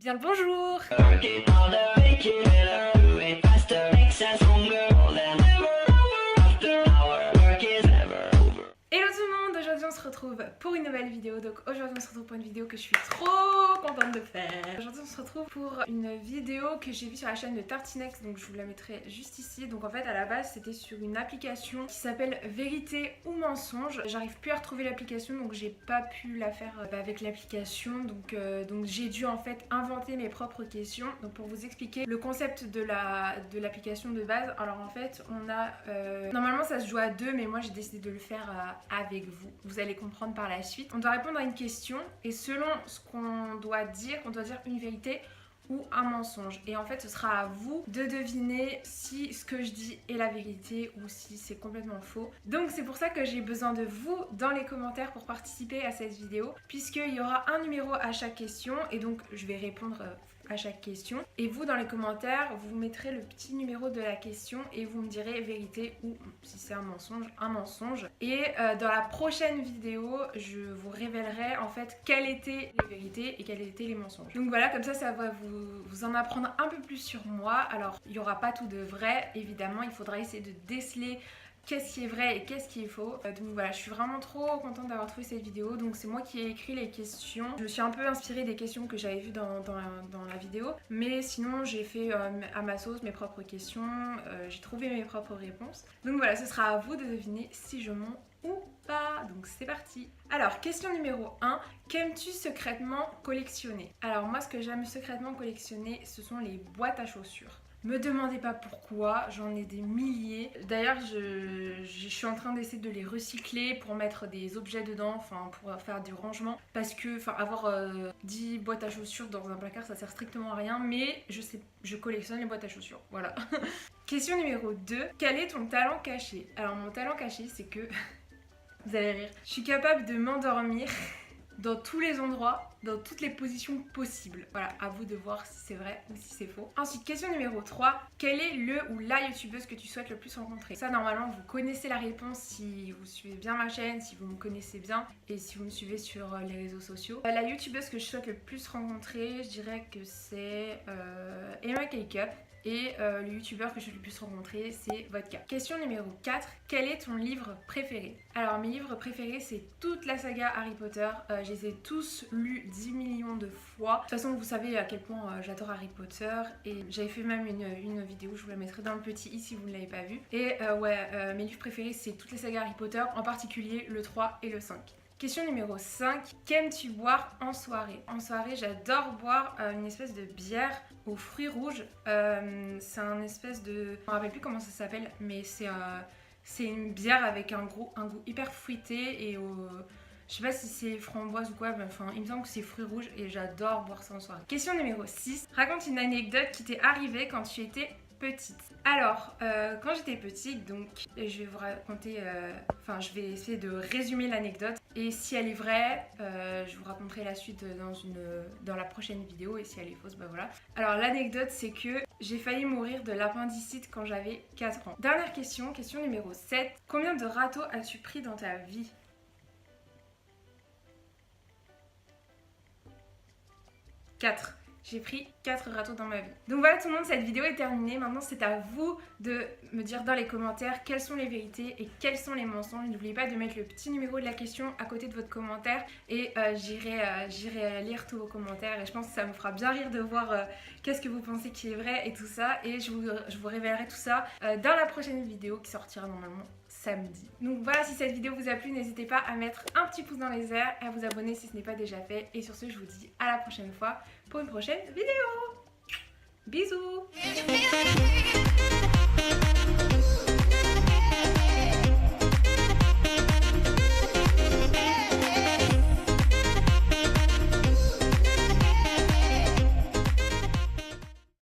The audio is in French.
Bien le bonjour. Hello tout le monde, aujourd'hui on se retrouve pour une nouvelle vidéo. Donc aujourd'hui on se retrouve pour une vidéo que je suis trop contente de faire. Aujourd'hui on se retrouve pour une vidéo que j'ai vue sur la chaîne de Tartinex, donc je vous la mettrai juste ici. Donc en fait à la base c'était sur une application qui s'appelle Vérité ou Mensonge. J'arrive plus à retrouver l'application, donc j'ai pas pu la faire avec l'application. Donc j'ai dû en fait inventer mes propres questions. Donc pour vous expliquer le concept de l'application de base, alors en fait on a normalement ça se joue à deux, mais moi j'ai décidé de le faire avec vous. Vous allez comprendre par la suite. On doit répondre à une question et selon ce qu'on doit dire, on doit dire une vérité ou un mensonge. Et en fait, ce sera à vous de deviner si ce que je dis est la vérité ou si c'est complètement faux. Donc c'est pour ça que j'ai besoin de vous dans les commentaires pour participer à cette vidéo, puisqu'il y aura un numéro à chaque question et donc je vais répondre à chaque question. Et vous dans les commentaires, vous mettrez le petit numéro de la question et vous me direz vérité ou si c'est un mensonge. Et dans la prochaine vidéo, je vous révélerai en fait quelles étaient les vérités et quels étaient les mensonges. Donc voilà, comme ça va vous en apprendre un peu plus sur moi. Alors il n'y aura pas tout de vrai, évidemment, il faudra essayer de déceler qu'est-ce qui est vrai et qu'est-ce qui est faux. Donc voilà, je suis vraiment trop contente d'avoir trouvé cette vidéo. Donc c'est moi qui ai écrit les questions. Je me suis un peu inspirée des questions que j'avais vues dans la vidéo. Mais sinon j'ai fait à ma sauce mes propres questions. J'ai trouvé mes propres réponses. Donc voilà, ce sera à vous de deviner si je mens ou pas. Donc c'est parti. Alors question numéro 1. Qu'aimes-tu secrètement collectionner? Alors moi ce que j'aime secrètement collectionner, ce sont les boîtes à chaussures. Me demandez pas pourquoi, j'en ai des milliers. D'ailleurs, je suis en train d'essayer de les recycler pour mettre des objets dedans, enfin pour faire du rangement. Parce que avoir 10 boîtes à chaussures dans un placard, ça sert strictement à rien. Mais je collectionne les boîtes à chaussures, voilà. Question numéro 2. Quel est ton talent caché? Alors mon talent caché, c'est que... Vous allez rire. Je suis capable de m'endormir dans tous les endroits, dans toutes les positions possibles. Voilà, à vous de voir si c'est vrai ou si c'est faux. Ensuite, question numéro 3. Quel est le ou la youtubeuse que tu souhaites le plus rencontrer? Ça, normalement, vous connaissez la réponse si vous suivez bien ma chaîne, si vous me connaissez bien et si vous me suivez sur les réseaux sociaux. La youtubeuse que je souhaite le plus rencontrer, je dirais que c'est Emma Cake-up. Et le youtubeur que je vais le plus rencontrer, c'est Vodka. Question numéro 4. Quel est ton livre préféré? Alors mes livres préférés, c'est toute la saga Harry Potter. Je les ai tous lus 10 millions de fois. De toute façon, vous savez à quel point j'adore Harry Potter. Et j'avais fait même une vidéo, je vous la mettrai dans le petit i si vous ne l'avez pas vue. Et mes livres préférés, c'est toute la saga Harry Potter, en particulier le 3 et le 5. Question numéro 5. Qu'aimes-tu boire en soirée? En soirée, j'adore boire une espèce de bière aux fruits rouges. C'est un espèce de... Je ne me rappelle plus comment ça s'appelle, mais c'est une bière avec un goût hyper fruité et je sais pas si c'est framboise ou quoi, mais enfin il me semble que c'est fruits rouges et j'adore boire ça en soirée. Question numéro 6. Raconte une anecdote qui t'est arrivée quand tu étais petite. Alors, quand j'étais petite, donc je vais vous raconter, je vais essayer de résumer l'anecdote et si elle est vraie, je vous raconterai la suite dans la prochaine vidéo et si elle est fausse, bah voilà. Alors l'anecdote c'est que j'ai failli mourir de l'appendicite quand j'avais 4 ans. Dernière question, question numéro 7. Combien de râteaux as-tu pris dans ta vie? 4. J'ai pris 4 râteaux dans ma vie. Donc voilà tout le monde, cette vidéo est terminée. Maintenant c'est à vous de me dire dans les commentaires quelles sont les vérités et quels sont les mensonges. N'oubliez pas de mettre le petit numéro de la question à côté de votre commentaire et j'irai lire tous vos commentaires et je pense que ça me fera bien rire de voir qu'est-ce que vous pensez qui est vrai et tout ça. Et je vous révélerai tout ça dans la prochaine vidéo qui sortira normalement samedi. Donc voilà, si cette vidéo vous a plu, n'hésitez pas à mettre un petit pouce dans les airs et à vous abonner si ce n'est pas déjà fait. Et sur ce, je vous dis à la prochaine fois pour une prochaine vidéo. Bisous.